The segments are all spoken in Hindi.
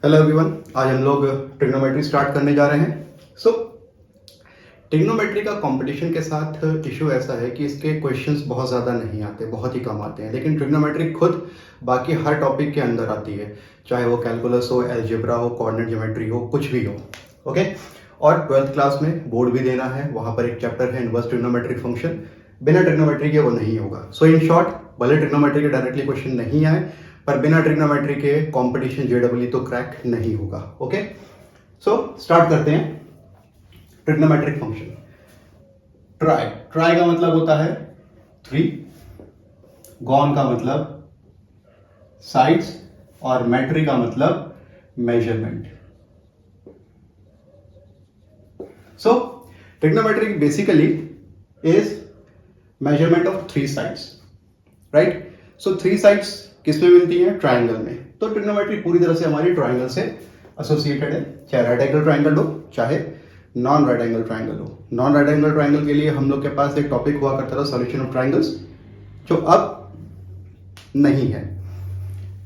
हेलो एवरीवन, आज हम लोग ट्रिग्नोमेट्री स्टार्ट करने जा रहे हैं। ट्रिग्नोमेट्री का कंपटीशन के साथ इशू ऐसा है कि इसके क्वेश्चंस बहुत ज़्यादा नहीं आते, बहुत ही कम आते हैं। लेकिन ट्रिग्नोमेट्री खुद बाकी हर टॉपिक के अंदर आती है, चाहे वो कैलकुलस हो, एलजेब्रा हो, कोऑर्डिनेट ज्योमेट्री हो, कुछ भी हो। ओके। और 12th क्लास में बोर्ड भी देना है, वहाँ पर एक चैप्टर है इनवर्स ट्रिग्नोमेट्रिक फंक्शन। बिना ट्रिग्नोमेट्री के वो नहीं होगा। सो इन शॉर्ट, भले ट्रिग्नोमेट्री के डायरेक्टली क्वेश्चन नहीं आए, पर बिना ट्रिग्नोमेट्री के कंपटीशन जेडब्ल्यू तो क्रैक नहीं होगा। ओके, सो स्टार्ट करते हैं। Trigonometric function. ट्राई का मतलब होता है 3, गॉन का मतलब साइड्स, और मेट्री का मतलब measurement. So trigonometry basically is measurement of 3 sides, right. So 3 sides किसमें मिलती है? ट्राइंगल में। तो ट्रिग्नोमेट्री पूरी तरह से हमारी ट्राइंगल से एसोसिएटेड है, चाहे राइट एंगल ट्राइंगल हो, चाहे नॉन राइट एंगल ट्राइंगल हो। नॉन राइट एंगल ट्राइंगल के लिए हम लोग के पास एक टॉपिक हुआ करता था, सॉल्यूशन ऑफ ट्राइंगल्स, जो अब नहीं है,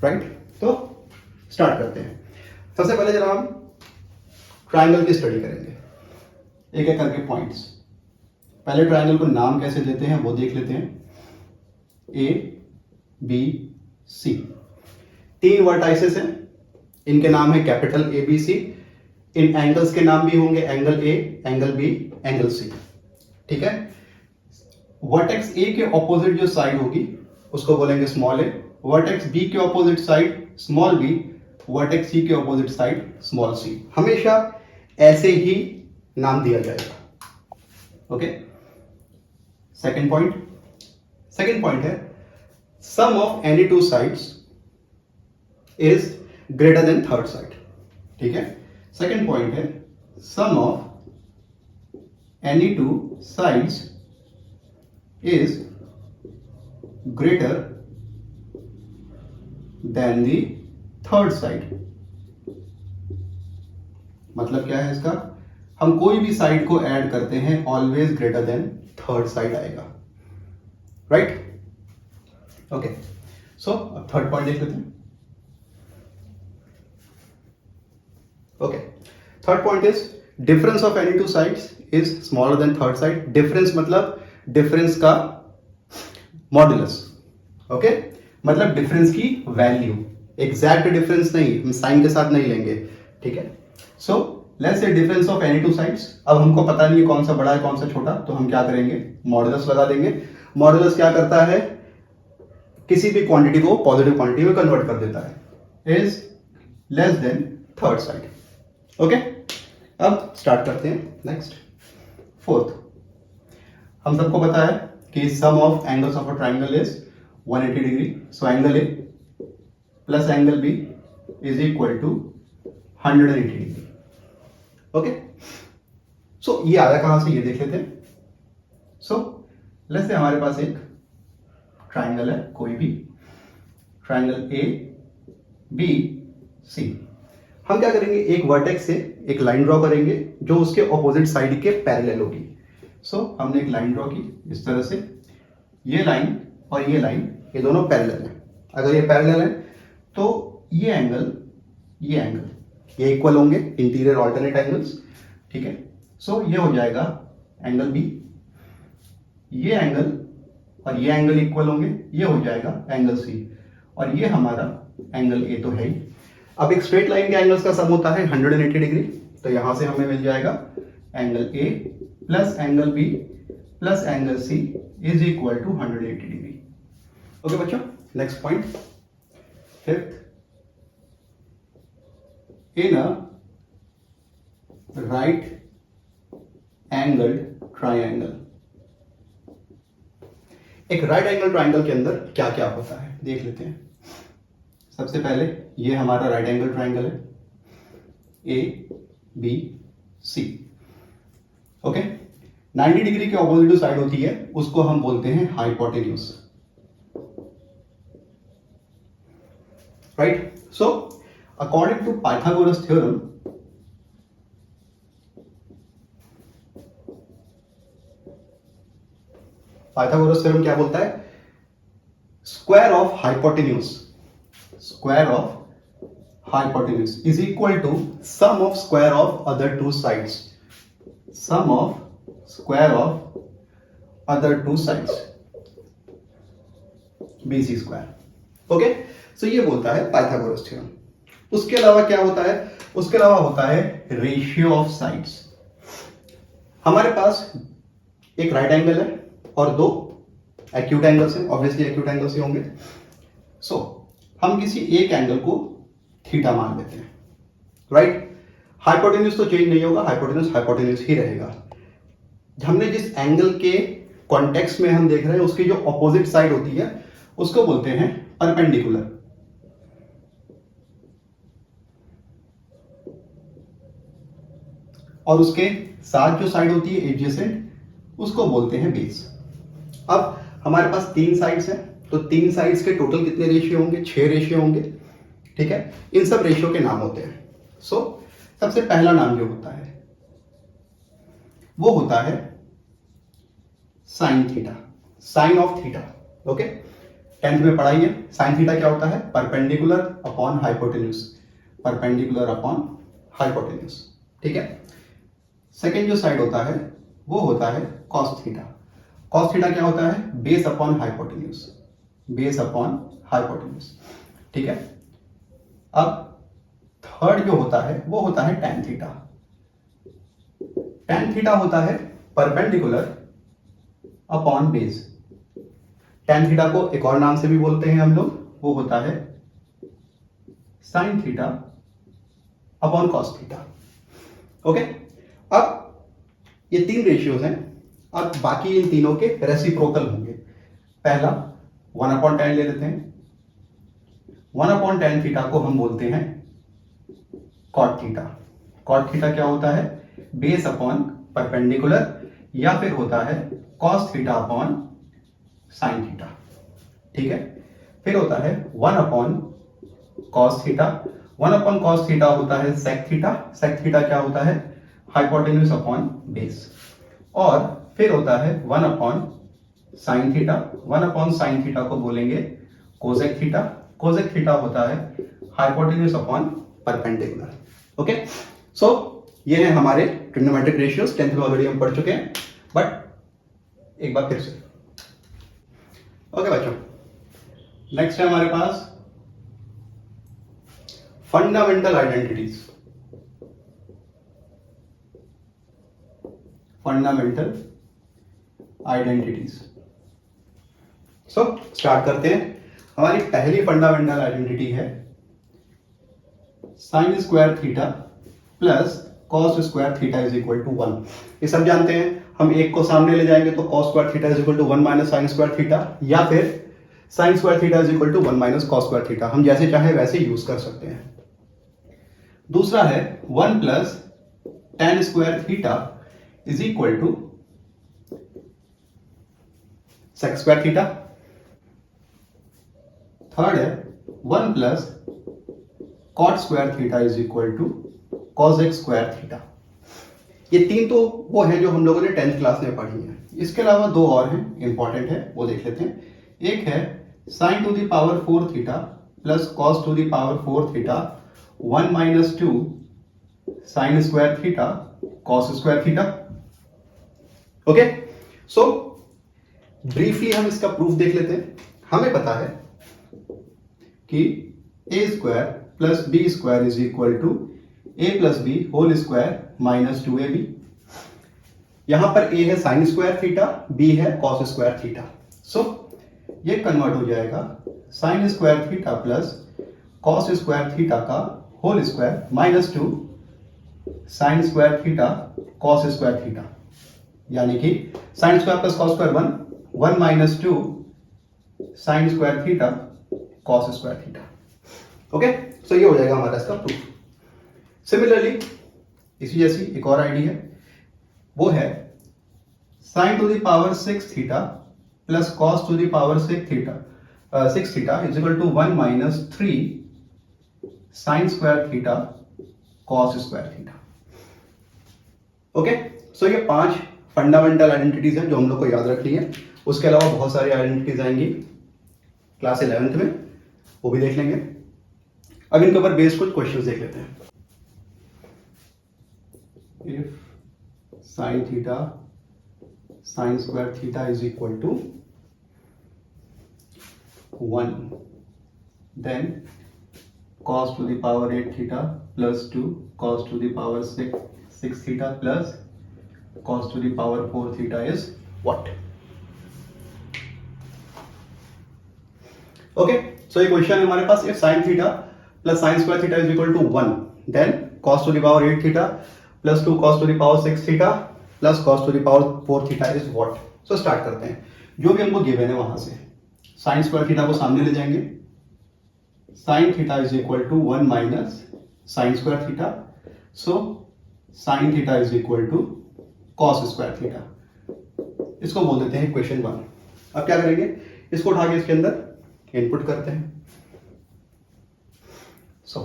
राइट। तो स्टार्ट करते हैं। सबसे पहले जरा हम ट्राइंगल की स्टडी करेंगे, एक एक करके पॉइंट्स। पहले ट्राइंगल को नाम कैसे देते हैं वो देख लेते हैं। ए, बी, सी, 3 वर्टाइसेस हैं, इनके नाम है कैपिटल ए बी सी। इन एंगल्स के नाम भी होंगे, angle A, angle B, angle C, ठीक है। वर्टेक्स ए के ऑपोजिट जो साइड होगी उसको बोलेंगे स्मॉल ए, वर्टेक्स बी के opposite side small B, vertex C के ऑपोजिट साइड स्मॉल सी। हमेशा ऐसे ही नाम दिया जाएगा। ओके। सेकंड पॉइंट है sum of any 2 sides is greater than third side, ठीक है। सेकंड पॉइंट है sum of any 2 sides is greater than the third side. मतलब क्या है इसका? हम कोई भी साइड को ऐड करते हैं, always greater than third side आएगा, राइट। ओके, सो अब थर्ड पॉइंट देख लेते हैं। Okay, third point is difference of any 2 sides is smaller than third side. Difference मतलब डिफरेंस का मॉड्यूलस, ओके। मतलब डिफरेंस की वैल्यू, एग्जैक्ट डिफरेंस नहीं, हम साइन के साथ नहीं लेंगे, ठीक है। So let's say difference of any 2 sides. अब हमको पता नहीं है कौन सा बड़ा है कौन सा छोटा, तो हम क्या करेंगे? मॉड्यूलस लगा देंगे। मॉड्यूलस क्या करता है? किसी भी क्वांटिटी को पॉजिटिव क्वांटिटी में कन्वर्ट कर देता है, is less than third side. Okay, अब स्टार्ट करते हैं नेक्स्ट। फोर्थ, हम सबको पता है कि sum of angles of a triangle is 180 degree. So angle A plus angle B is equal to 180 degree. Okay, so ये आया कहां से, ये देख लेते हैं। सो लेट्स से हमारे पास एक ट्राइंगल है, कोई भी ट्राइंगल ए बी सी। हम क्या करेंगे? एक वर्टेक्स से एक लाइन ड्रॉ करेंगे जो उसके ऑपोजिट साइड के पैरेलल होगी। सो हमने एक लाइन ड्रॉ की इस तरह से, ये लाइन और ये लाइन, ये दोनों पैरेलल हैं। अगर ये पैरेलल है तो ये एंगल ये इक्वल होंगे, इंटीरियर ऑल्टरनेट एंगल्स, ठीक है। सो ये हो जाएगा एंगल बी, ये एंगल और ये एंगल इक्वल होंगे, ये हो जाएगा एंगल सी, और ये हमारा एंगल ए तो है ही। अब एक स्ट्रेट लाइन के एंगल्स का सम होता है 180 डिग्री, तो यहां से हमें मिल जाएगा angle A plus angle B plus angle C is equal to 180 degree. Okay बच्चों, next point, fifth, in a right angled triangle. एक राइट एंगल ट्राइंगल के अंदर क्या क्या होता है देख लेते हैं। सबसे पहले ये हमारा राइट एंगल ट्राइंगल है, A B C, okay. 90 degree के ऑपोजिट साइड होती है, उसको हम बोलते हैं hypotenuse, right. So according to Pythagoras theorem, Pythagoras theorem क्या बोलता है? Square of hypotenuse hypotenuse is equal to sum of square of other two sides. Sum of square of other two sides. BC square. Okay, so ये बोलता है पाइथागोरस थ्योरम. उसके अलावा क्या होता है? उसके अलावा होता है रेशियो ऑफ साइड्स. हमारे पास एक राइट एंगल है और दो एक्यूट एंगल्स हैं. ऑब्वियसली एक्यूट एंगल्स ही होंगे. सो हम किसी एक एंगल को थीटा मान लेते हैं, राइट. हाइपोटेन्यूज तो चेंज नहीं होगा, हाइपोटेन्यूज ही रहेगा. हमने जिस एंगल के कॉन्टेक्स्ट में हम देख रहे हैं उसकी जो ऑपोजिट साइड होती है उसको बोलते हैं परपेंडिकुलर. और उसके साथ जो साइड होती है एडजेसेंट उसको बोलते हैं बेस. अब हमारे पास तीन साइड्स हैं, तो तीन साइड्स के टोटल कितने रेशियो होंगे? 6 रेशियो होंगे. ठीक है, इन सब रेशियो के नाम होते हैं. सो सबसे पहला नाम जो होता है वो होता है sine theta, sine of theta. Okay, 10th में पढ़ाई है. साइन थीटा क्या होता है? Perpendicular upon hypotenuse, perpendicular upon hypotenuse. ठीक है. सेकेंड जो साइड होता है वो होता है कॉस थीटा. कॉस थीटा क्या होता है? Base upon hypotenuse, base upon hypotenuse. ठीक है. अब थर्ड जो होता है वो होता है टैन थीटा. टैन थीटा होता है perpendicular upon base. Tan theta को एक और नाम से भी बोलते हैं हम लोग, वो होता है sine theta upon cos theta. Okay, अब ये तीन रेशियोज हैं. अब बाकी इन तीनों के रेसिप्रोकल होंगे. पहला 1/10 ले लेते हैं. 1/10 थीटा को हम बोलते हैं कॉट थीटा. कॉट थीटा क्या होता है? बेस अपॉन परपेंडिकुलर, या फिर होता है cos theta upon sine theta. ठीक है. फिर होता है 1/cos थीटा. 1/cos थीटा होता है सेक थीटा. सेक थीटा क्या होता है? Hypotenuse upon base. और फिर होता है 1/sin थीटा. 1/sin थीटा को बोलेंगे कोसेक थीटा. कोसेक थीटा होता है hypotenuse upon perpendicular. Okay, so ये है हमारे ट्रिग्नोमेट्रिक रेशियोज. 10th में ऑलरेडी हम पढ़ चुके हैं, बट एक बार फिर से. ओके बच्चों, नेक्स्ट है हमारे पास fundamental identities. Fundamental identities. So start करते हैं. हमारी पहली फंडामेंटल आइडेंटिटी है sine square theta plus cos square theta is equal to 1. ये सब जानते हैं. हम एक को सामने ले जाएंगे तो cos square theta is equal to 1 minus sine square theta, या फिर sine square theta is equal to 1 minus cos square theta. हम जैसे चाहे वैसे यूज कर सकते हैं. दूसरा है 1 plus tan square theta is equal to sec square theta. Third है 1 plus cot square theta is equal to cosec square theta. ये तीन तो वो हैं जो हम लोगों ने 10th क्लास में पढ़ी है. इसके अलावा दो और हैं, इंपॉर्टेंट है, वो देख लेते हैं. एक है sine to the power 4 theta plus cos to the power 4 theta 1 minus 2 sine square theta cos square theta. Okay, so briefly हम इसका प्रूफ देख लेते हैं. हमें पता है कि A square plus B square is equal to A plus B whole square minus 2ab. यहां पर ए है साइन स्क्वायर थीटा, बी है कॉस स्क्वायर थीटा. सो ये कन्वर्ट हो जाएगा sine square theta plus cos square theta का whole square minus 2 sine square theta cos square theta. यानी कि sine square plus cos square 1 minus 2 sine square theta cos square theta. Okay, so ये हो जाएगा हमारा इसका प्रूफ. सिमिलरली इसी जैसी एक और आईडी है, वो है sine to the power 6 theta plus cos to the power 6 theta is equal to 1 minus 3 sine square theta cos square theta. Okay, so ये 5 फंडामेंटल आइडेंटिटीज हैं जो हम लोग को याद रखनी है. उसके अलावा बहुत सारी आइडेंटिटीज आएंगी क्लास 11th में, वो भी देख लेंगे. अब इनके ऊपर बेस्ड कुछ क्वेश्चन देख लेते हैं. If sine theta sine square theta is equal to 1, then cos to the power 8 theta plus 2 cos to the power 6 theta plus cos to the power 4 theta is what? Okay, so ये क्वेश्चन है हमारे पास. if sin theta plus sin square theta is equal to 1, then cos to the power 8 theta plus 2 cos to the power 6 theta plus cos to the power 4 theta is what? So start करते हैं. जो भी हमको गिवन है वहां से साइन स्क्वायर थीटा को सामने ले जाएंगे. Sine theta is equal to 1 minus sine square theta. So sine theta is equal to cos square theta. इसको बोल देते हैं इक्वेशन 1. अब क्या करेंगे, इसको उठा के इसके अंदर इनपुट करते हैं. सो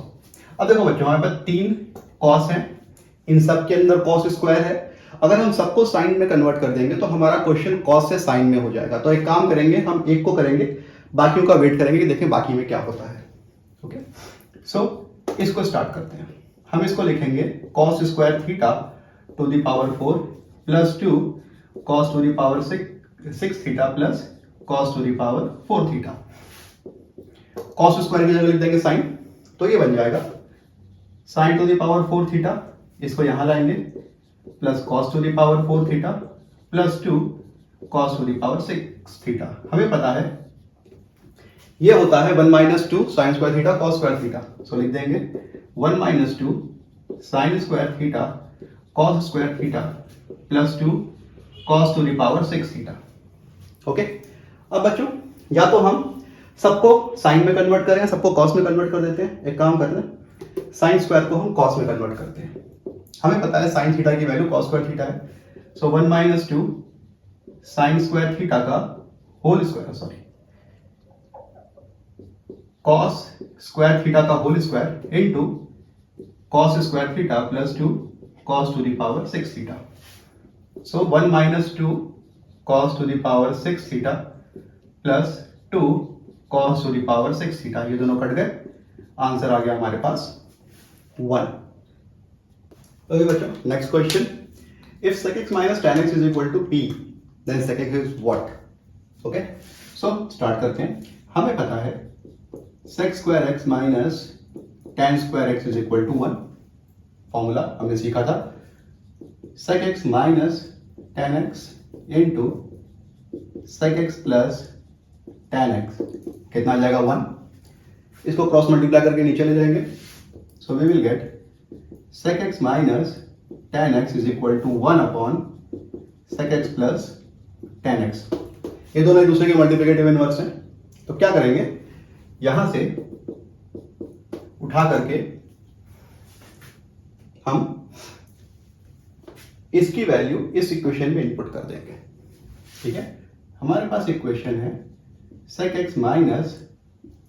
अब देखो बच्चों, हमारे पास 3 कॉस हैं, इन सब के अंदर कॉस स्क्वायर है. अगर हम सबको साइन में कन्वर्ट कर देंगे तो हमारा क्वेश्चन कॉस से साइन में हो जाएगा. तो एक काम करेंगे, हम एक को करेंगे, बाकियों का वेट करेंगे कि देखें बाकी में क्या होता है. ओके, सो इसको स्टार्ट करते हैं. हम इसको लिखेंगे cos square theta two the power 4 plus 2 cos to the power 6 theta plus cos to the power 4 theta. Cos square की जगह लिख देंगे साइन, तो ये बन जाएगा sign to the power 4 theta. इसको यहां लाएंगे plus cos to the power 4 theta plus 2 cos to the power 6 theta. हमें पता है ये होता है 1 minus 2 sine square theta cos square theta. So लिख देंगे 1 minus 2 sine square theta cos square theta plus 2 cos to the power 6 theta. Okay, अब बच्चों या तो हम सबको साइन में कन्वर्ट करें, सबको कॉस में कन्वर्ट कर देते हैं. एक काम करते हैं, साइन स्क्वायर को हम कॉस में कन्वर्ट करते हैं. हमें पता है साइन थीटा की वैल्यू कॉस स्क्वायर थीटा है. So 1 minus 2 sine square theta का whole square, sorry cos square theta का whole square into cos square theta plus 2 cos to the power 6 theta. So 1 minus 2 cos to the power 6 theta plus 2 cos to the power 6 theta. ये दोनों कट गए, आंसर आ गया हमारे पास 1. ओके बच्चों, next question. If sec x minus tan x is equal to p, then sec x is what? Okay, so start करते हैं. हमें पता है sec square x minus tan square x is equal to 1. Formula हमने सीखा था, sec x minus tan x into sec x plus tan x. कितना आ जाएगा 1. इसको क्रॉस मल्टीप्लाई करके नीचे ले जाएंगे. So we will get sec x minus tan x is equal to 1 upon sec x plus tan x. ये दोनों एक दूसरे के मल्टीप्लिकेटिव इनवर्स हैं. तो क्या करेंगे, यहां से उठा करके हम इसकी वैल्यू इस इक्वेशन में इनपुट कर देंगे. ठीक है, हमारे पास इक्वेशन है sec x minus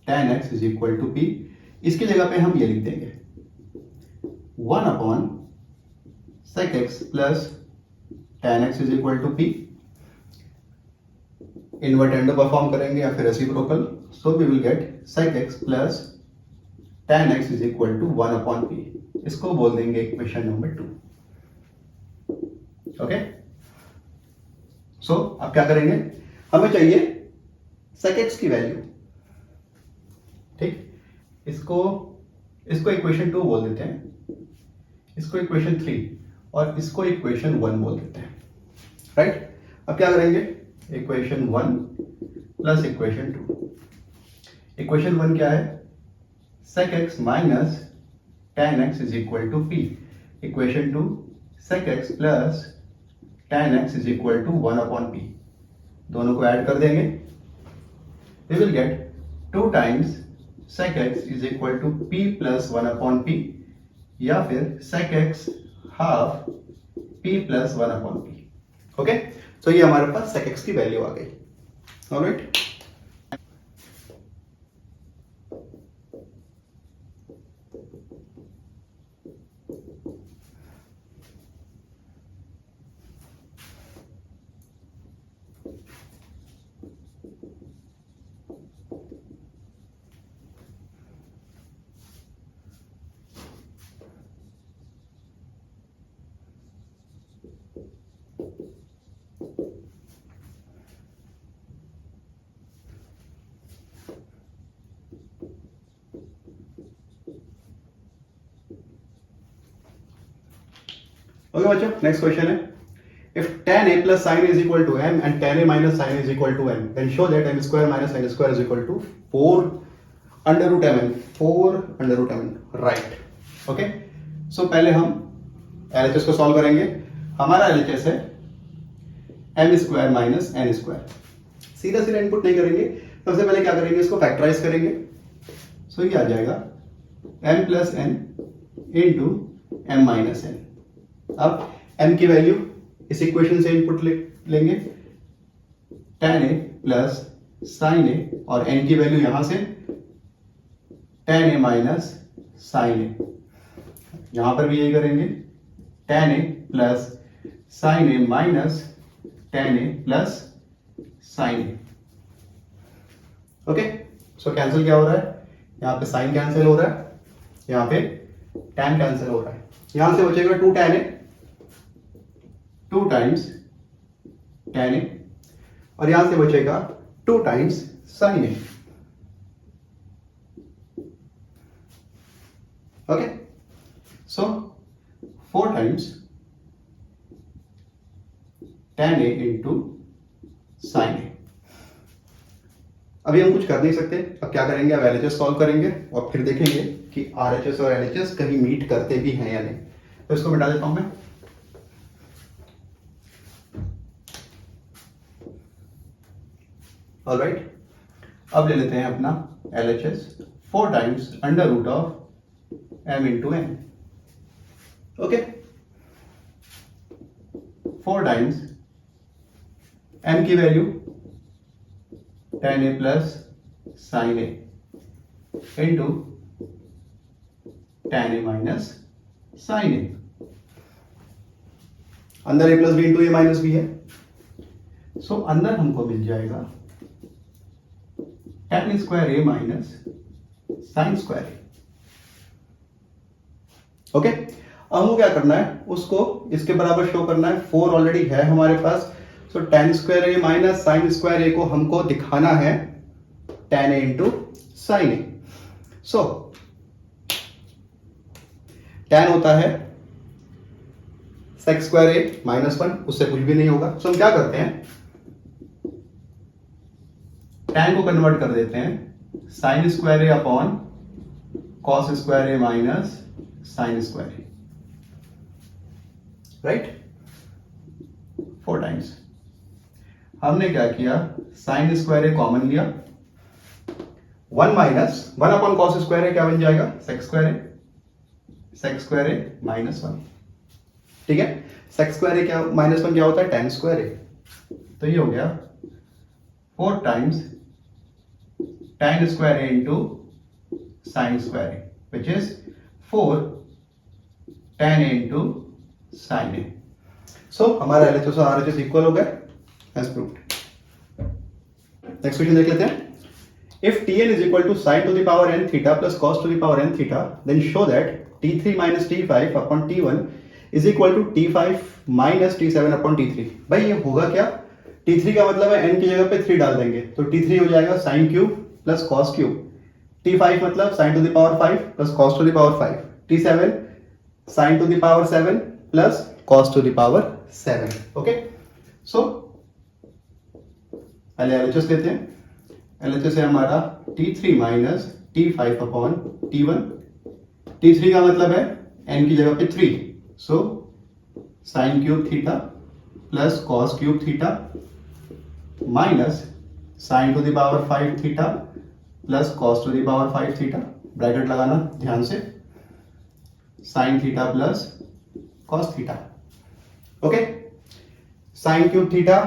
tan x is equal to p. इसकी जगह पे हम ये लिख देंगे 1 upon sec x plus tan x is equal to p. Invertendo perform करेंगे या फिर reciprocal. So we will get sec x plus tan x is equal to 1 upon p. इसको बोल देंगे इक्वेशन नंबर 2. ओके, सो अब क्या करेंगे, हमें चाहिए sec x की वैल्यू. ठीक, इसको इक्वेशन 2 बोल देते हैं, इसको इक्वेशन 3 और इसको इक्वेशन 1 बोल देते हैं. राइट, अब क्या करेंगे, इक्वेशन 1 प्लस इक्वेशन 2. इक्वेशन 1 क्या है, sec x minus tan x is equal to p. Equation 2 sec x plus tan x is equal to 1 upon p. दोनों को ऐड कर देंगे, we will get 2 times sec x is equal to p plus 1 upon p, या फिर sec x half p plus 1 upon p. Okay, तो ये हमारे पास sec x की वैल्यू आ गई. ऑलराइट, ओके बच्चों, नेक्स्ट क्वेश्चन है, if tan a plus sin a is equal to m and tan a minus sin a is equal to m, then show that m square minus n square is equal to 4 under root mn, 4 under root mn, right? Okay, so पहले हम LHS को सॉल्व करेंगे। हमारा LHS है m square minus n square, सीधा सीधा इनपुट नहीं करेंगे, सबसे पहले क्या करेंगे, इसको फैक्टराइज करेंगे। सो ये आ जाएगा m plus n into m minus n। अब m की वैल्यू इस इक्वेशन से इनपुट लेंगे, tan a plus sin a, और n की वैल्यू यहां से tan a minus sin a, यहां पर भी यही करेंगे, tan a plus sin a minus tan a plus sin a। Okay, so cancel क्या हो रहा है, यहां पे sin कैंसिल हो रहा है, यहां पे tan कैंसिल हो रहा है, यहां से बचेगा 2 tan a, 2 times tan a, और यहां से बचेगा 2 times sin a। Okay, so 4 times tan a into sin a। अभी हम कुछ कर नहीं सकते, अब क्या करेंगे, अब LHS सॉल्व करेंगे और फिर देखेंगे कि RHS और LHS कहीं मीट करते भी हैं या नहीं। तो इसको मिटा देता हूं मैं। ऑलराइट, अब ले लेते हैं अपना LHS, 4 times under root of m into n। Okay, 4 times m की value tan a plus sin a into tan a minus sin a, अंदर a plus b into a minus b है, सो अंदर हमको मिल जाएगा tan square a minus sin square a। Okay, अब हमको क्या करना है, उसको इसके बराबर शो करना है। 4 ऑलरेडी है हमारे पास, सो tan square a minus sin square a को हमको दिखाना है tan a into sin a। So tan होता है sec स्क्वायर a माइनस 1, उससे कुछ भी नहीं होगा। सो हम क्या करते हैं, tan को कन्वर्ट कर देते हैं sin square a upon cos square a minus sin square a, right? 4 times हमने क्या किया, sin स्क्वायर a कॉमन लिया, 1 minus 1 upon cos square a क्या बन जाएगा, sec square a, sec square a minus 1। ठीक है, sec स्क्वायर a क्या माइनस 1 क्या होता है, tan स्क्वायर a। तो ये हो गया 4 times tan square a into sin square a, which is 4 tan a into sin a। सो हमारा LHS और RHS इक्वल हो गए as proved। नेक्स्ट क्वेश्चन देख लेते हैं। If Tn is equal to sin to the power n theta plus cos to the power n theta, then show that T3 minus T5 upon T1 is equal to T5 minus T7 upon T3। भाई ये होगा क्या, T3 का मतलब है n की जगह पे 3 डाल देंगे, तो T3 हो जाएगा sin cube plus cos cube, T5 मतलब sin to the power 5 plus cos to the power 5, T7 sin to the power 7 plus cos to the power 7। Okay, so पहले LHS लेते हैं। LHS है हमारा T3 minus T5 upon T1। T3 का मतलब है n की जगह पे 3, सो sine cube theta plus cos cube theta minus sign to the power 5 theta plus cos to the power 5 theta, bracket लगाना ध्यान से, sign theta plus cos theta. Okay, sign cube theta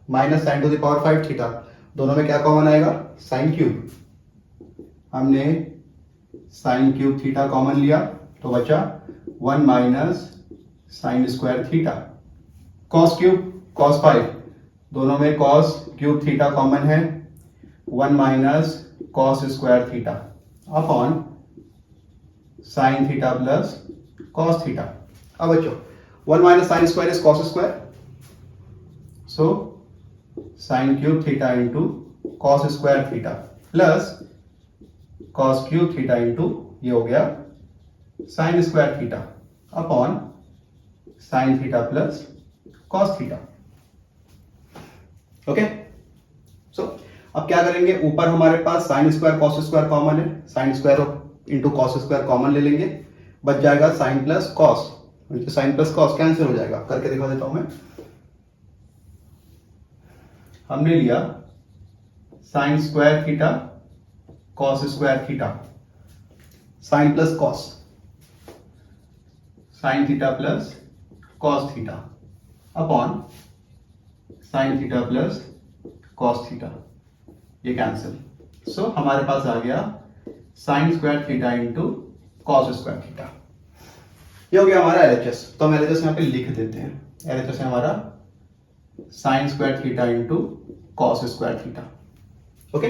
minus sign to the power 5 theta, दोनों में क्या कॉमन आएगा, साइन क्यूब। हमने साइन क्यूब थीटा कॉमन लिया तो बचा 1 minus sine square theta, cos cube cos 5, दोनों में कॉस क्यूब थीटा कॉमन है, 1 minus cos square theta upon sine theta plus cos theta. अब बच्चों 1 minus sine square is cos square, so sine cube theta into cos square theta plus cos cube theta into ये हो गया sine square theta upon sine theta plus cos theta. Okay, so अब क्या करेंगे, ऊपर हमारे पास sine square cos square common है, sine square into cos square common ले लेंगे, बच जाएगा sine plus cos, sine plus cos cancel हो जाएगा, करके दिखा देता हूं मैं। हमने लिया sine square theta cos square theta, sine plus cos, sine theta plus cos theta upon sine theta plus cos theta, ये कैंसिल। सो हमारे पास आ गया sine square theta into cos square theta. ये हो गया हमारा एलएचएस। तो हम एलएचएस यहां पे लिख देते हैं। एलएचएस है हमारा sign square theta into cos square theta. Okay,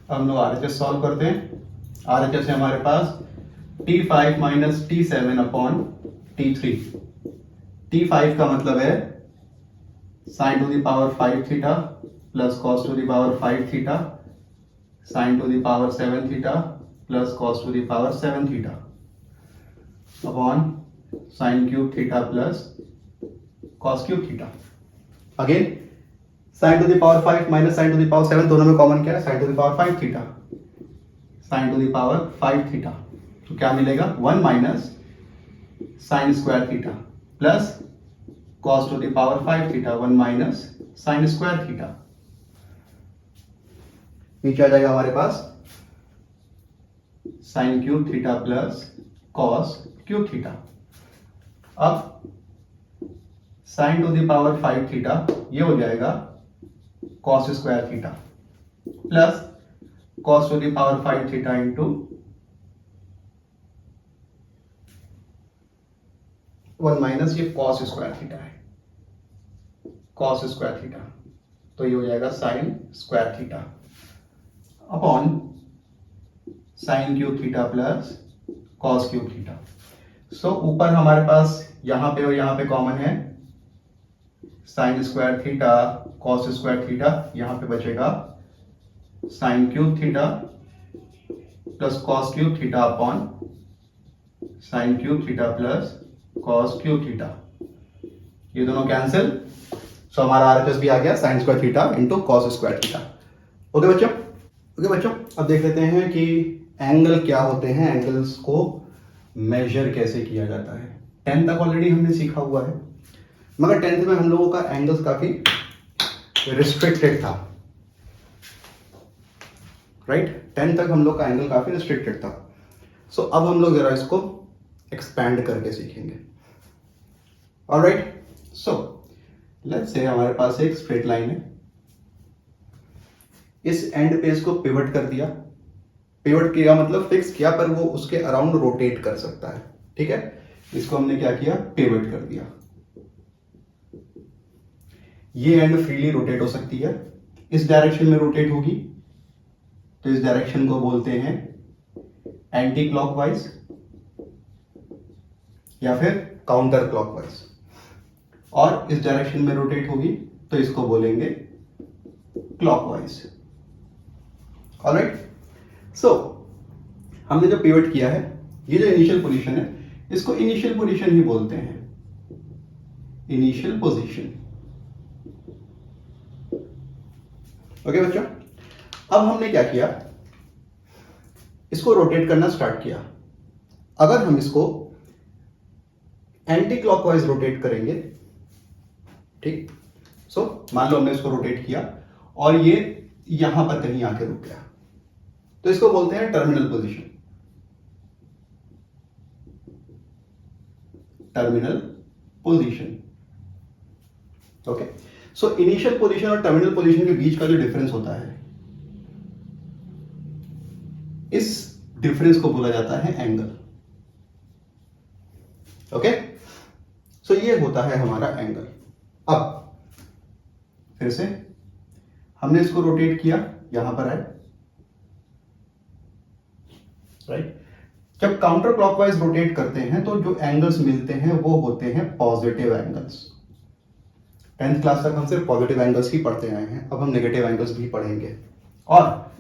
हम लोग आरएचएस सॉल्व करते हैं। आरएचएस है हमारे पास T5 minus T7 upon T3। T5 का मतलब है sine to the power 5 theta plus cos to the power 5 theta sine to the power 7 theta plus cos to the power 7 theta upon sine cube theta plus cos cube theta. Again sine to the power 5 minus sign to the power 7, दोनों में कॉमन क्या है, sine to the power 5 theta, sign to the power 5 theta. तो क्या मिलेगा, 1 minus sine square theta plus cos to the power 5 theta, 1 minus sine square theta. नीचे आ जाएगा हमारे पास sine cube theta plus cos cube theta. अब sine to the power 5 theta ये हो जाएगा cos square theta plus cos to the power 5 theta into 1 minus ये कॉस स्क्वायर थीटा है, कॉस स्क्वायर थीटा, तो ये हो जाएगा sine square theta upon sine cube theta plus cos cube theta. So ऊपर हमारे पास यहां पे और यहां पे कॉमन है sine square theta cos square theta, यहां पे बचेगा sign cube theta plus cos cube theta upon sine cube theta plus cos cube theta, ये दोनों कैंसिल। सो हमारा आरएचएस भी आ गया sine square theta into cos square theta. Okay बच्चों, ओके बच्चों, अब देख लेते हैं कि एंगल क्या होते हैं, एंगल्स को मेजर कैसे किया जाता है। 10 तक ऑलरेडी हमने सीखा हुआ है, मगर 10th में हम लोगों का एंगल्स काफी रिस्ट्रिक्टेड था, राइट। 10 तक हम लोग का एंगल काफी रिस्ट्रिक्टेड था। सो अब हम लोग जरा इसको एक्सपैंड करके सीखेंगे। ऑलराइट, सो लेट्स से हमारे पास एक स्ट्रेट लाइन है, इस एंड पे इसको पिवट कर दिया, पिवट किया मतलब फिक्स किया, पर वो उसके अराउंड रोटेट कर सकता है, ठीक है। इसको हमने क्या किया, पिवट कर दिया। ये एंड फ्रीली रोटेट हो सकती है, इस डायरेक्शन में रोटेट होगी तो इस डायरेक्शन को बोलते हैं एंटी क्लॉकवाइज या फिर काउंटर क्लॉकवाइज, और इस डायरेक्शन में रोटेट होगी तो इसको बोलेंगे क्लॉकवाइज। ऑलराइट, सो हमने जो पिवट किया है, ये जो इनिशियल पोजीशन है, इसको इनिशियल पोजीशन ही बोलते हैं, इनिशियल पोजीशन। ओके बच्चों, अब हमने क्या किया, इसको रोटेट करना स्टार्ट किया। अगर हम इसको एंटी क्लॉकवाइज रोटेट करेंगे, ठीक, सो मान लो हमने इसको रोटेट किया और ये यहां पर कहीं आके रुक गया, तो इसको बोलते हैं terminal position, terminal position. Okay, so initial position और टर्मिनल पोजीशन के बीच का जो डिफरेंस होता है, इस डिफरेंस को बोला जाता है एंगल। ओके, सो ये होता है हमारा एंगल। अब फिर से हमने इसको रोटेट किया, यहां पर है, राइट। जब काउंटर क्लॉकवाइज रोटेट करते हैं तो जो एंगल्स मिलते हैं वो होते हैं पॉजिटिव एंगल्स। 10th क्लास तक हम सिर्फ पॉजिटिव एंगल्स ही पढ़ते आए हैं, अब हम नेगेटिव एंगल्स भी पढ़ेंगे। और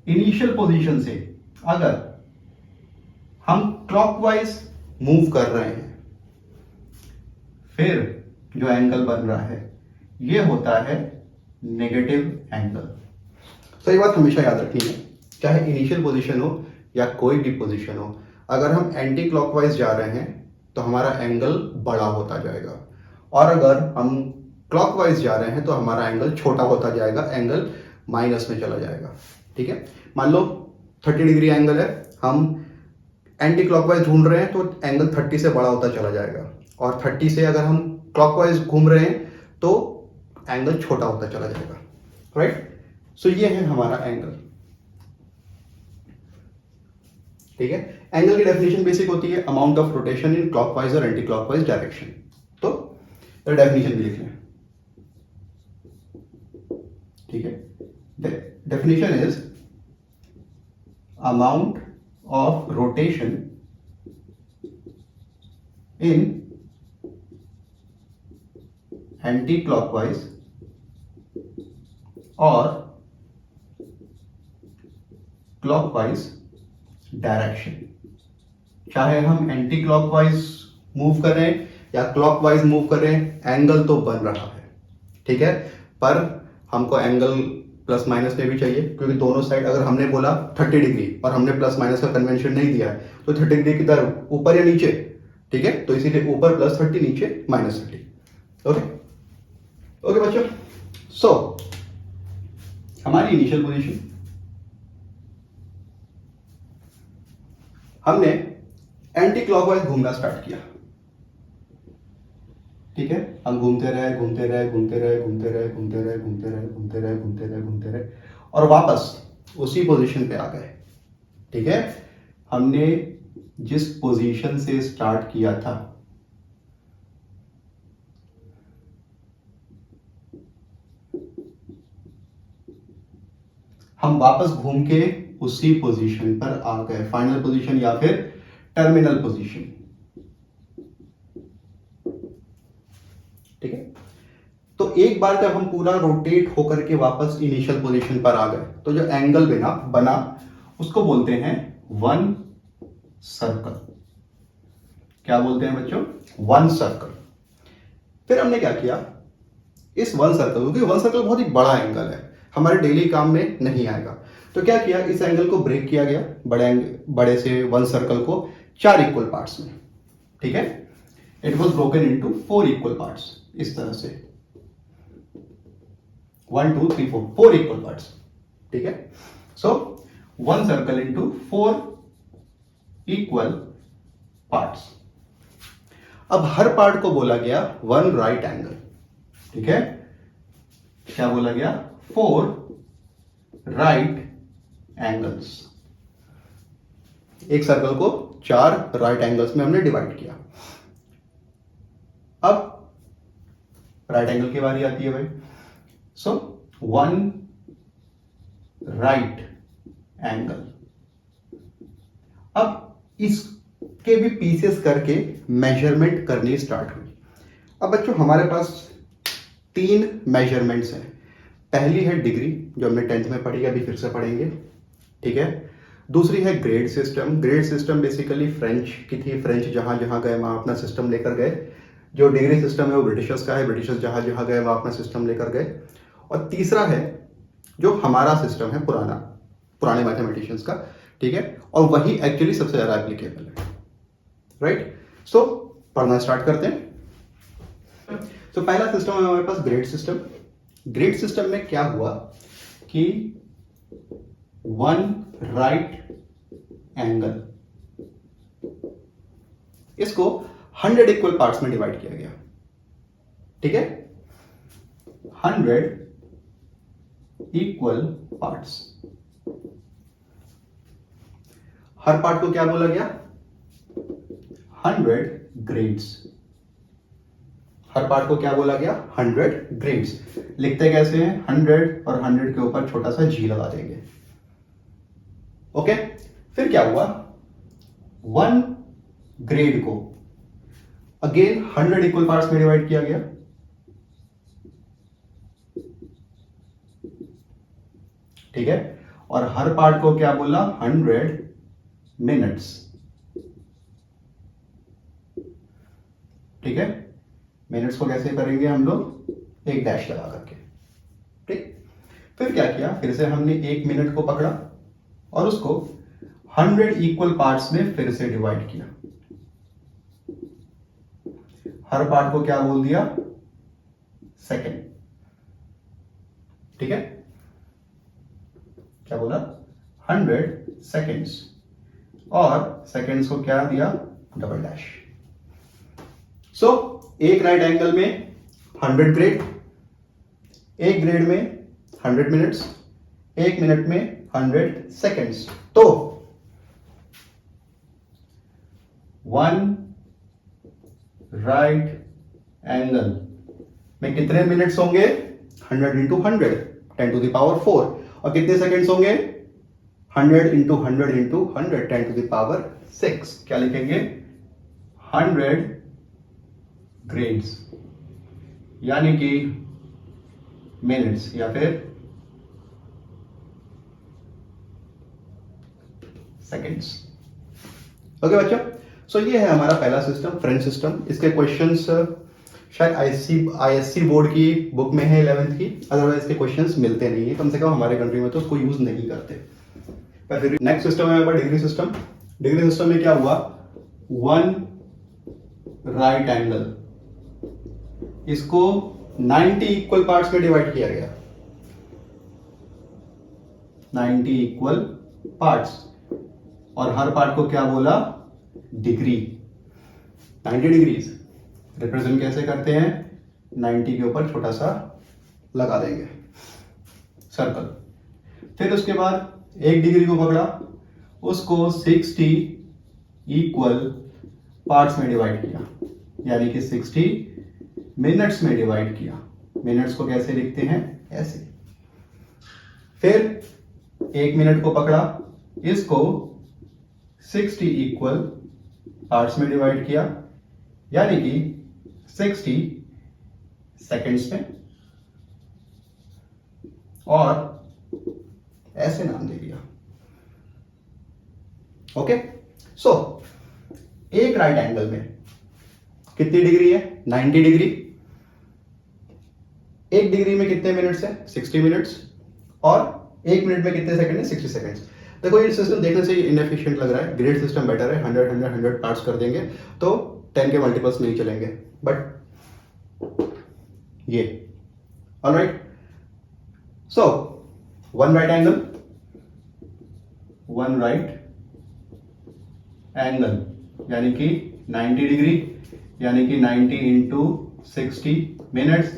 इनिशियल पोजीशन से अगर हम क्लॉकवाइज मूव कर रहे हैं फिर जो एंगल बन रहा है ये होता है नेगेटिव एंगल। तो ये बात हमेशा याद रखनी है, चाहे इनिशियल पोजीशन हो या कोई भी पोजीशन हो, अगर हम एंटी क्लॉकवाइज जा रहे हैं तो हमारा एंगल बड़ा होता जाएगा, और अगर हम क्लॉकवाइज जा रहे हैं तो हमारा एंगल छोटा होता जाएगा, एंगल माइनस में चला जाएगा। ठीक है, मान लो 30 डिग्री एंगल है, हम एंटी क्लॉकवाइज ढूंढ रहे हैं तो एंगल 30 से बड़ा होता चला जाएगा, और 30 से अगर हम क्लॉकवाइज घूम रहे हैं तो एंगल छोटा होता चला जाएगा। राइट, सो ये है हमारा एंगल। ठीक है, एंगल की डेफिनेशन बेसिक होती है amount of rotation in clockwise और एंटी क्लॉकवाइज डायरेक्शन। तो डेफिनेशन भी लिख लें। ठीक है, definition is amount of rotation in anti clockwise और क्लॉकवाइज डायरेक्शन। चाहे हम एंटी क्लॉकवाइज मूव कर रहे हैं या क्लॉकवाइज मूव कर रहे हैं, एंगल तो बन रहा है। ठीक है, पर हमको एंगल प्लस माइनस में भी चाहिए, क्योंकि दोनों साइड, अगर हमने बोला 30 डिग्री और हमने प्लस माइनस का कन्वेंशन नहीं दिया है तो 30 डिग्री किधर, ऊपर या नीचे। ठीक है, तो इसीलिए ऊपर +30, नीचे -30। ओके ओके बच्चों, सो हमारी इनिशियल पोजीशन, हमने एंटी क्लॉकवाइज घूमना स्टार्ट किया। ठीक है, हम घूमते रहे घूमते रहे घूमते रहे घूमते रहे घूमते रहे घूमते रहे घूमते रहे घूमते रहे घूमते रहे और वापस उसी पोजीशन पे आ गए। ठीक है, हमने जिस पोजीशन से स्टार्ट किया था हम वापस घूम के उसी पोजीशन पर आ गए, फाइनल पोजीशन या फिर टर्मिनल पोजीशन। ठीक है, तो एक बार जब हम पूरा रोटेट होकर के वापस इनिशियल पोजीशन पर आ गए तो जो एंगल बना उसको बोलते हैं वन सर्कल। क्या बोलते हैं बच्चों? One circle. फिर हमने क्या किया, इस वन सर्कल, क्योंकि वन सर्कल बहुत ही बड़ा एंगल है, हमारे डेली काम में नहीं आएगा, तो क्या किया, इस एंगल को ब्रेक किया गया बड़े से वन सर्कल को 4 इक्वल पार्ट्स में। ठीक है, it was broken into 4 equal parts, इस तरह से 1 2 3 4 इक्वल पार्ट्स। ठीक है, so one circle into 4 equal parts. अब हर पार्ट को बोला गया वन राइट एंगल। ठीक है, क्या बोला गया, 4 राइट एंगल्स। एक सर्कल को 4 राइट एंगल्स में हमने डिवाइड किया। अब राइट एंगल की बारी आती है भाई, सो वन राइट एंगल। अब इसके भी पीसेस करके मेजरमेंट करनी स्टार्ट हुई। अब बच्चों हमारे पास 3 मेजरमेंट्स हैं। पहली है डिग्री, जो हमने 10th में पढ़ी, अभी फिर से पढ़ेंगे। ठीक है, दूसरी है grade system. Grade system basically French की थी, फ्रेंच जहां जहां गए वहां अपना सिस्टम लेकर गए। जो डिग्री सिस्टम है वो ब्रिटिशर्स का है, ब्रिटिशर्स जहां जहां गए वहां अपना सिस्टम लेकर गए। और तीसरा है जो हमारा सिस्टम है पुराने मैथमेटिशियंस का। ठीक है, और वही एक्चुअली सबसे ज्यादा एप्लीकेबल है। राइट, सो पढ़ना स्टार्ट करते हैं। तो पहला सिस्टम है हमारे पास ग्रेड सिस्टम। ग्रेड सिस्टम में क्या हुआ कि वन राइट एंगल, इसको 100 इक्वल पार्ट्स में डिवाइड किया गया। ठीक है, 100 इक्वल पार्ट्स। हर पार्ट को क्या बोला गया, 100 ग्रेड्स। हर पार्ट को क्या बोला गया, 100 ग्रेड्स। लिखते कैसे हैं, 100 और 100 के ऊपर छोटा सा जी लगा देंगे। ओके, फिर क्या हुआ, 1 ग्रेड को अगेन 100 इक्वल पार्ट्स में डिवाइड किया गया, ठीक है, और हर पार्ट को क्या बोला, 100 मिनट्स, ठीक है। मिनट्स को कैसे करेंगे हम लोग, एक डैश लगा करके, ठीक। फिर क्या किया, फिर से हमने 1 मिनट को पकड़ा और उसको 100 इक्वल पार्ट्स में फिर से डिवाइड किया, हर पार्ट को क्या बोल दिया, सेकेंड, ठीक है, क्या बोला, 100 सेकेंड्स, और सेकेंड्स को क्या दिया, डबल डैश। सो एक राइट एंगल में 100 ग्रेड, एक ग्रेड में 100 मिनट्स, एक मिनट में 100 सेकेंड्स, तो 1 राइट एंगल में कितने मिनट्स होंगे, 100 इंटू 100, 10 टू द पावर 4, और कितने सेकेंड्स होंगे, 100 into 100 into 100, 10 to the power 6, क्या लिखेंगे, 100 ग्रेड्स, यानी कि मिनट्स या फिर सेकेंड्स। ओके बच्चों, सो ये है हमारा पहला सिस्टम, फ्रेंच सिस्टम। इसके क्वेश्चंस शायद आईएससी बोर्ड की बुक में है 11th की, अदरवाइज इसके क्वेश्चंस मिलते नहीं है, कम से कम हमारे कंट्री में तो उसको यूज नहीं करते। पर फिर नेक्स्ट सिस्टम है हमारा डिग्री सिस्टम। डिग्री सिस्टम में क्या हुआ, 1 राइट एंगल, इसको 90 इक्वल पार्ट्स में डिवाइड किया गया, 90 इक्वल पार्ट्स, और हर पार्ट को क्या बोला, डिग्री, 90 डिग्रीज। रिप्रेजेंट कैसे करते हैं, 90 के ऊपर छोटा सा लगा देंगे सर्कल। फिर उसके बाद 1 डिग्री को पकड़ा, उसको 60 इक्वल पार्ट्स में डिवाइड किया, यानी कि 60 मिनट्स में डिवाइड किया। मिनट्स को कैसे लिखते हैं, ऐसे। फिर 1 मिनट को पकड़ा, इसको 60 इक्वल पार्ट्स में डिवाइड किया, यानी कि 60 सेकेंड्स में, और ऐसे नाम दे दिया। ओके, सो एक राइट एंगल में कितनी डिग्री है, 90 डिग्री। 1 डिग्री में कितने मिनट्स है, 60 मिनट्स, और 1 मिनट में कितने सेकंड है, 60 सेकंड्स। देखो ये सिस्टम देखने से इनएफिशिएंट लग रहा है, ग्रेड सिस्टम बेटर है, 100 100 100 पार्ट्स कर देंगे तो 10 के मल्टीपल्स नहीं चलेंगे, बट ये ऑलराइट। सो 1 राइट एंगल, 1 राइट एंगल यानी कि 90 डिग्री, यानी कि 90 इंटू 60 मिनट्स,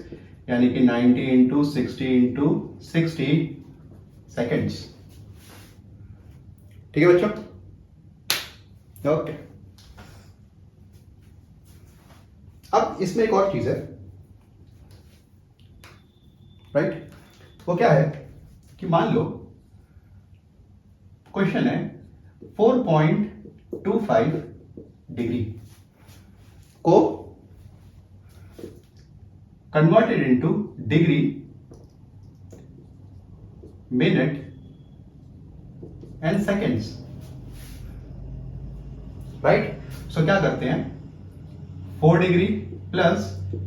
यानी कि 90 इंटू 60 इंटू 60 सेकेंड्स। ठीक है बच्चों, ओके। अब इसमें एक और चीज है, राइट। वो क्या है कि मान लो क्वेश्चन है 4.25 डिग्री को converted into degree, minute and seconds, right. So क्या करते हैं, 4 डिग्री प्लस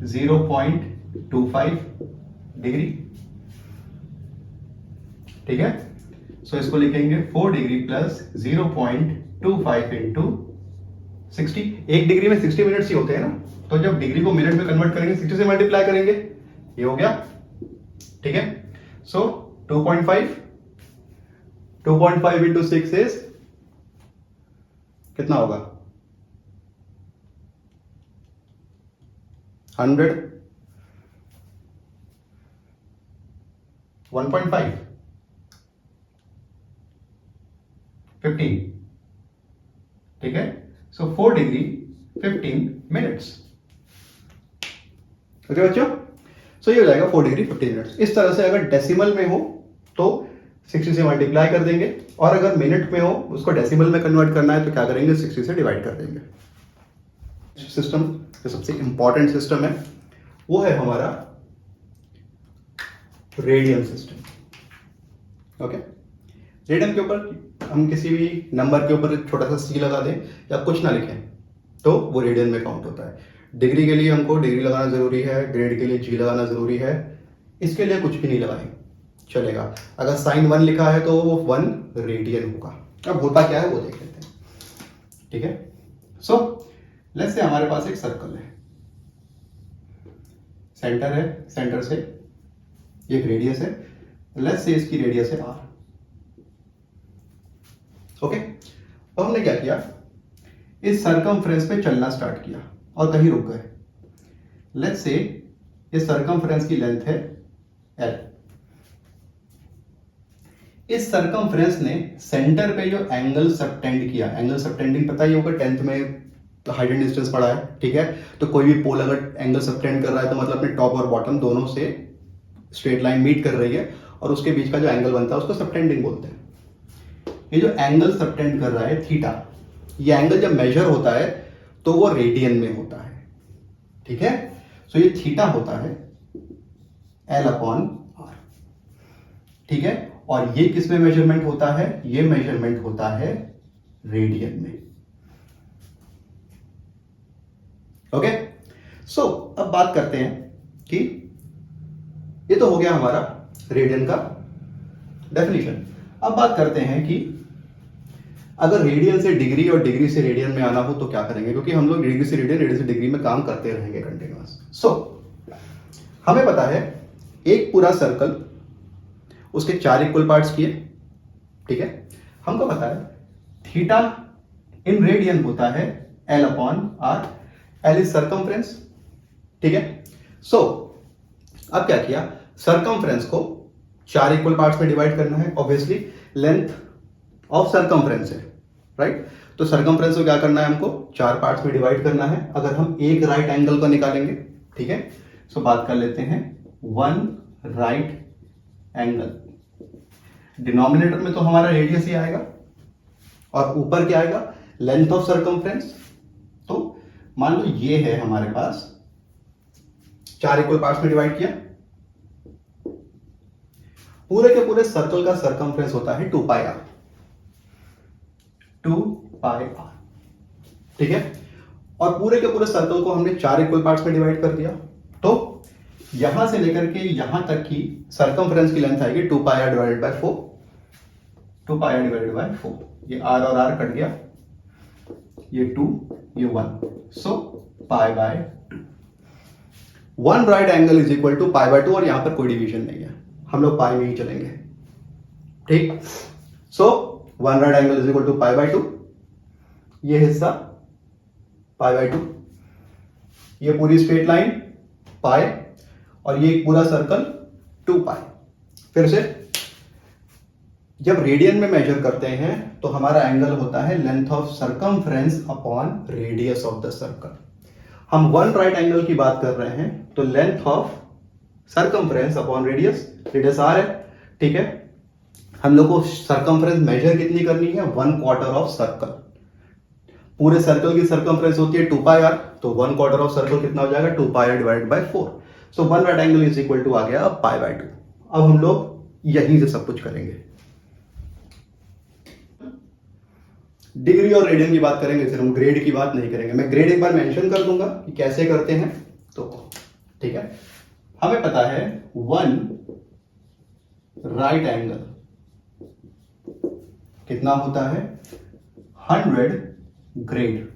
0.25 डिग्री, ठीक है। सो इसको लिखेंगे 4 डिग्री प्लस 0.25 इंटू 60। 1 डिग्री में 60 मिनट्स ही होते हैं ना, तो जब डिग्री को मिनट में कन्वर्ट करेंगे 60 से मल्टीप्लाई करेंगे, ये हो गया, ठीक है। सो 2.5 इंटू 6 इज कितना होगा, 100, 1.5 15, ठीक है। सो 4 डिग्री 15 मिनट्स। ओके बच्चों, सो ये हो जाएगा 4 डिग्री 15 मिनट्स। इस तरह से अगर डेसिमल में हो तो 60 से मल्टीप्लाई कर देंगे, और अगर मिनट में हो उसको डेसिमल में कन्वर्ट करना है तो क्या करेंगे, 60 से डिवाइड कर देंगे। सिस्टम जो सबसे इंपॉर्टेंट सिस्टम है वो है हमारा रेडियन सिस्टम। ओके, रेडियन के ऊपर हम किसी भी नंबर के ऊपर छोटा सा सी लगा दें या कुछ ना लिखें तो वो रेडियन में काउंट होता है। डिग्री के लिए हमको डिग्री लगाना जरूरी है, ग्रेड के लिए जी लगाना जरूरी है, इसके लिए कुछ भी नहीं लगाएं चलेगा। अगर साइन 1 लिखा है तो वो 1 रेडियन होगा। अब होता क्या है वो देख लेते हैं, ठीक है। सो लेट्स से हमारे पास एक सर्कल है, सेंटर है, सेंटर से एक रेडियस है, लेट्स से इसकी रेडियस है r। ओके, अब हमने क्या किया, इस सर्कमफ्रेंस पे चलना स्टार्ट किया और कहीं रुक गए। लेट्स से इस सर्कमफ्रेंस की लेंथ है l। इस सर्कमफ्रेंस ने सेंटर पे जो एंगल सबटेंड किया, एंगल सबटेंडिंग पता ही होगा, 10th में हाइट एंड डिस्टेंस पढ़ा है, ठीक है। तो कोई भी पोल अगर एंगल सबटेंड कर रहा है तो मतलब अपने टॉप और बॉटम दोनों से स्ट्रेट लाइन मीट कर रही है और उसके बीच का जो एंगल बनता है उसको सबटेंडिंग बोलते हैं। ये जो एंगल सबटेंड कर रहा है थीटा, ये एंगल जब मेजर होता है तो वो रेडियन में होता है, ठीक है। सो ये थीटा होता है L/R, ठीक है। और ये किस में मेजरमेंट होता है, ये मेजरमेंट होता है रेडियन में। ओके, सो अब बात करते हैं कि ये तो हो गया हमारा रेडियन का डेफिनेशन। अब बात करते हैं कि अगर रेडियन से डिग्री और डिग्री से रेडियन में आना हो तो क्या करेंगे, क्योंकि हम लोग डिग्री से रेडियन, रेडियन से डिग्री में काम करते रहेंगे कंटिन्यूअस। सो हमें पता है एक पूरा सर्कल, उसके 4 इक्वल पार्ट्स किए, ठीक है। हमको पता है थीटा इन रेडियन होता है L/R, L इज सर्कमफ्रेंस, ठीक है। सो अब क्या किया, सर्कमफ्रेंस को 4 इक्वल पार्ट्स में डिवाइड करना है। ऑब्वियसली लेंथ ऑफ सर्कमफ्रेंस है, राइट। तो सर्कमफ्रेंस को क्या करना है, हमको 4 पार्ट्स में डिवाइड करना है। अगर हम एक राइट एंगल को निकालेंगे, ठीक है। सो बात कर लेते हैं 1 राइट एंगल। डिनोमिनेटर में तो हमारा रेडियस ही आएगा और ऊपर क्या आएगा, लेंथ ऑफ सर्कमफ्रेंस। तो मान लो ये है हमारे पास, 4 इक्वल पार्ट्स में डिवाइड किया, पूरे के पूरे सर्कल का सर्कमफ्रेंस होता है 2πr, 2πr, ठीक है। और पूरे के पूरे सर्कल को हमने 4 इक्वल पार्ट्स में डिवाइड कर दिया, तो यहां से लेकर के यहां तक की सर्कमफ्रेंस की लेंथ आएगी 2πr divided by 4, 2πr divided by 4। ये r और r कट गया, ये 2, ये 1, so pi by 2। 1 right angle is equal to pi by 2, और यहां पर कोई डिवीजन नहीं है, हम लोग पाई में ही चलेंगे, ठीक। So 1 right angle is equal to pi by 2, ये हिस्सा पाई बाय 2, ये पूरी स्ट्रेट लाइन पाई, और ये पूरा सर्कल 2 पाई। फिर से जब रेडियन में मेजर करते हैं तो हमारा एंगल होता है length of circumference upon radius of the circle. हम 1 राइट एंगल की बात कर रहे हैं तो length of circumference upon radius, radius r है, ठीक है। हम लोग को सर्कमफ्रेंस मेजर कितनी करनी है, 1/4 ऑफ सर्कल। पूरे सर्कल की सर्कमफ्रेंस होती है 2πr, तो 1/4 ऑफ सर्कल कितना हो जाएगा, 2πr divided by 4। So 1 right angle is equal to आ गया पाई बाय 2। अब हम लोग यहीं से सब कुछ करेंगे, डिग्री और रेडियन की बात करेंगे, फिर हम ग्रेड की बात नहीं करेंगे। मैं ग्रेड एक बार मेंशन कर दूंगा कि कैसे करते हैं, तो ठीक है। हमें पता है 1 राइट एंगल कितना होता है, 100 ग्रेड,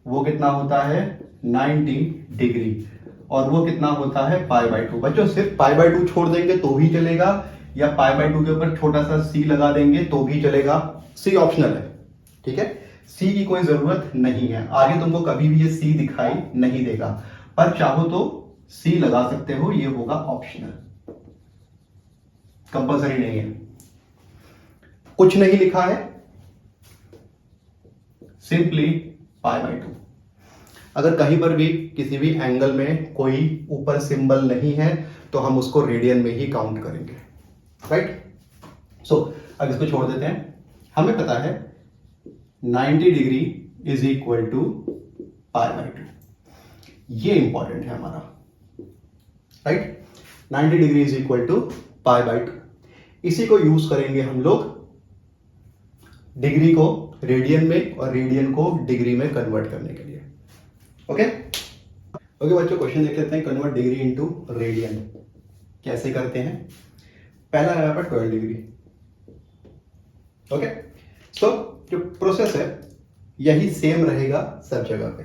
वो कितना होता है 90 डिग्री, और वो कितना होता है पाई बाय 2। बच्चों सिर्फ पाई बाय 2 छोड़ देंगे तो भी चलेगा, या पाई बाय 2 के ऊपर छोटा सा सी लगा देंगे तो भी चलेगा, सी ऑप्शनल है, ठीक है। सी की कोई जरूरत नहीं है, आगे तुमको कभी भी ये सी दिखाई नहीं देगा, पर चाहो तो सी लगा सकते हो, ये होगा ऑप्शनल, कंपलसरी नहीं है। कुछ नहीं लिखा है, सिंपली पाई बाय 2। अगर कहीं पर भी किसी भी एंगल में कोई ऊपर सिंबल नहीं है तो हम उसको रेडियन में ही काउंट करेंगे, राइट। सो अब इसको छोड़ देते हैं। हमें पता है 90 degree is equal to pi by 2, ये इंपॉर्टेंट है हमारा, right. 90 degree is equal to pi by 2, इसी को यूज करेंगे हम लोग डिग्री को रेडियन में और रेडियन को डिग्री में कन्वर्ट करने के लिए। ओके ओके बच्चों, क्वेश्चन देख लेते हैं। कन्वर्ट डिग्री इनटू रेडियन कैसे करते हैं। पहला है यहाँ पर 12 डिग्री। ओके, सो जो प्रोसेस है यही सेम रहेगा सब जगह पे।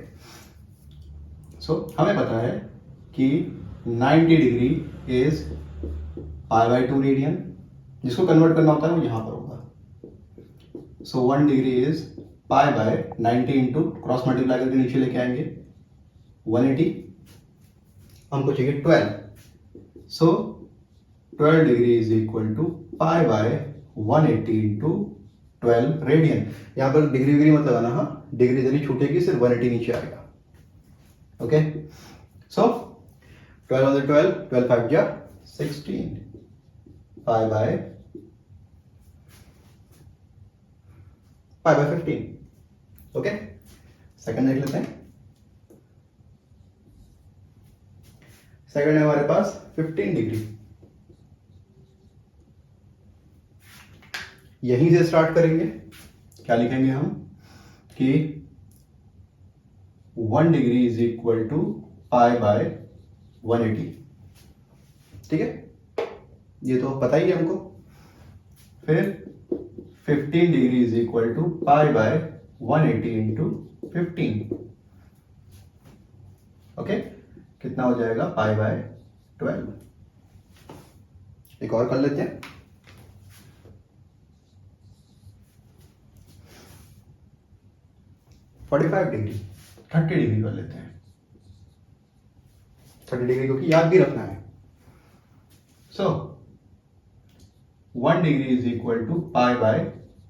सो हमें पता है कि 90 degree is pi by 2 radian, जिसको कन्वर्ट करना होता है वो यहां पर होगा। So 1 degree is pi by 90 into cross multiply करके नीचे लेके आएंगे 180, हमको चाहिए 12। So 12 degree is equal to pi by 180 into 12 radian. यहां पर डिग्री विग्री मत लगाना, हाँ, डिग्री जरी छूटेगी सिर्फ 180 नीचे आएगा। ओके, सो 12 on the 12, 12 5 जा 16, पाई बाय 15। ओके, सेकंड देख लेते हैं। सेकंड है हमारे पास 15 डिग्री। यहीं से स्टार्ट करेंगे। क्या लिखेंगे हम कि 1 degree is equal to pi by 180। ठीक है, ये तो पता ही है हमको। फिर 15 degree is equal to pi by 180 into 15। Okay, कितना हो जाएगा पाई बाय 12। एक और कर लेते हैं। (45 डिग्री) 30 डिग्री कर लेते हैं। 30 डिग्री क्योंकि याद भी रखना है। So 1 degree is equal to pi by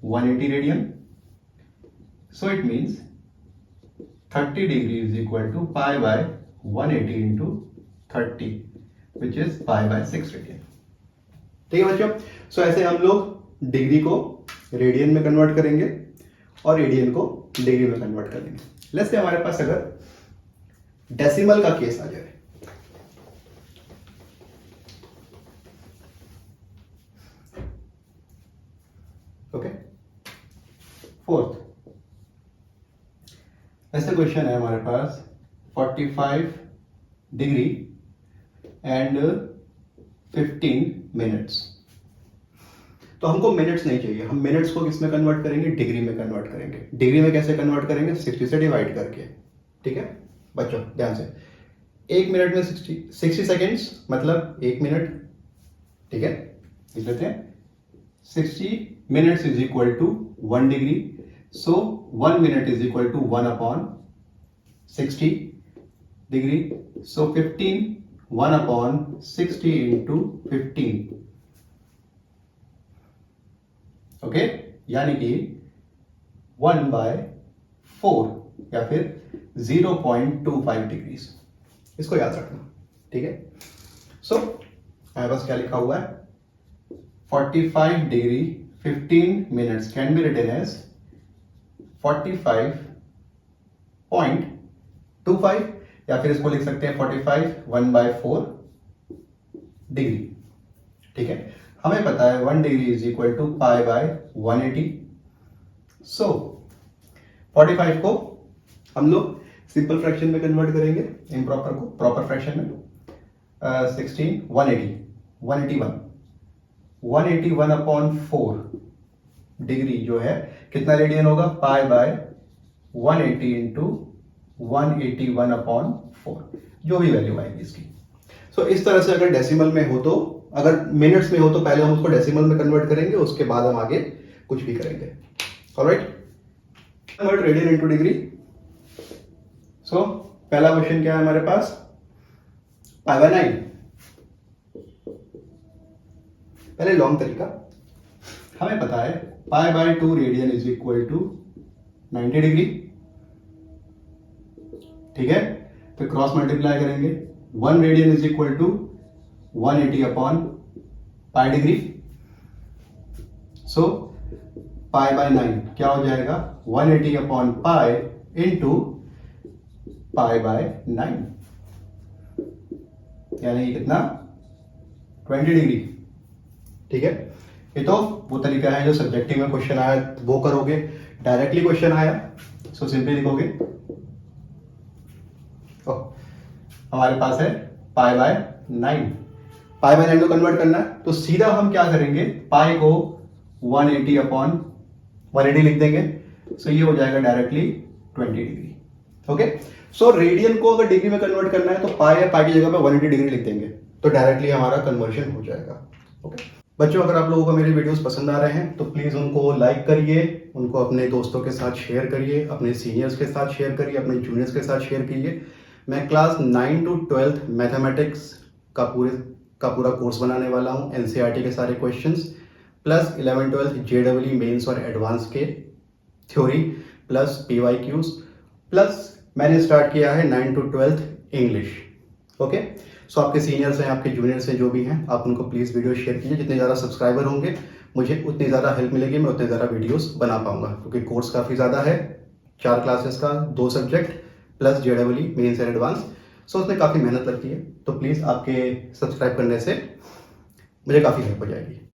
180 radian. So it means 30 degree is equal to pi by 180 into 30 which is pi by 6 radian. ठीक है बच्चों, सो ऐसे हम लोग डिग्री को रेडियन में कन्वर्ट करेंगे और रेडियन को डिग्री में कन्वर्ट करेंगे। लेट्स से हमारे पास अगर डेसिमल का केस आ जाए, ओके, फोर्थ ऐसे क्वेश्चन है हमारे पास 45 डिग्री एंड 15 मिनट्स। तो हमको मिनट्स नहीं चाहिए, हम मिनट्स को किस में कन्वर्ट करेंगे, डिग्री में कन्वर्ट करेंगे। डिग्री में कैसे कन्वर्ट करेंगे, 60 से डिवाइड करके। ठीक है बच्चों, ध्यान से, 1 मिनट में 60 सेकेंड्स मतलब 1 मिनट। ठीक है, लिख लेते हैं 60 minutes is equal to 1 degree. So 1 minute is equal to 1 upon 60 degree. So 15 1 upon 60 into 15। Okay, यानी कि 1/4 या फिर 0.25 डिग्रीज। इसको याद रखना। ठीक है, सो हमारे पास क्या लिखा हुआ है, 45 degree 15 minutes can be written as 45.25 या फिर इसको लिख सकते हैं 45 1/4 डिग्री। ठीक है, हमें पता है 1 degree is equal to pi by 180। So 45 को हम लोग सिंपल फ्रैक्शन में कन्वर्ट करेंगे, इम्प्रॉपर को प्रॉपर फ्रैक्शन में। 16 181 अपॉन 4 डिग्री जो है कितना रेडियन होगा, पाई बाय 180 इंटू 181 अपॉन 4, जो भी वैल्यू आएगी इसकी। सो इस तरह से अगर डेसिमल में हो तो, अगर मिनट्स में हो तो पहले हम उसको डेसिमल में कन्वर्ट करेंगे, उसके बाद हम आगे कुछ भी करेंगे। Alright, convert radian into degree. So पहला क्वेश्चन क्या है हमारे पास, पाई बाय 9। पहले लॉन्ग तरीका, हमें पता है pi by 2 radian is equal to 90 degree. ठीक है, फिर क्रॉस मल्टीप्लाई करेंगे, 1 radian is equal to 180 upon pi degree. So pi by 9 क्या हो जाएगा 180 upon pi into pi by 9, यानी कि कितना 20 डिग्री। ठीक है, ये तो वो तरीका है जो सब्जेक्टिव में क्वेश्चन आया वो करोगे। डायरेक्टली क्वेश्चन आया सो सिंपली लिखोगे हमारे पास है पाई बाय 9, पाई बाय 9 को कन्वर्ट करना है तो सीधा हम क्या करेंगे पाई को 180 अपॉन 180 लिख देंगे। सो ये हो जाएगा डायरेक्टली 20 डिग्री। ओके, सो रेडियन को अगर डिग्री में कन्वर्ट करना है तो पाई की जगह पे 180 डिग्री लिख देंगे तो डायरेक्टली हमारा कन्वर्जन हो जाएगा। ओके बच्चों, अगर आप लोगों को मेरे वीडियोस पसंद आ रहे हैं तो प्लीज़ उनको लाइक करिए, उनको अपने दोस्तों के साथ शेयर करिए, अपने सीनियर्स के साथ शेयर करिए, अपने जूनियर्स के साथ शेयर कीजिए। मैं क्लास 9 to 12 मैथमेटिक्स का पूरा कोर्स बनाने वाला हूँ, एनसीईआरटी के सारे क्वेश्चंस प्लस 11-12 जेडब्ल्यू मेंस और एडवांस के थ्योरी प्लस पीवाईक्यूज प्लस मैंने स्टार्ट किया है 9 to 12 इंग्लिश। ओके, सो आपके सीनियर्स हैं, आपके जूनियर्स हैं, जो भी हैं, आप उनको प्लीज़ वीडियो शेयर कीजिए। जितने ज़्यादा सब्सक्राइबर होंगे मुझे उतनी ज़्यादा हेल्प मिलेगी, मैं उतने ज़्यादा वीडियोस बना पाऊंगा, क्योंकि कोर्स काफ़ी ज़्यादा है, 4 क्लासेस का, 2 सब्जेक्ट प्लस जेडब्ल्यू मेंस एंड एडवांस। सो उसमें काफ़ी मेहनत लगती है, तो प्लीज़ आपके सब्सक्राइब करने से मुझे काफ़ी हेल्प हो जाएगी।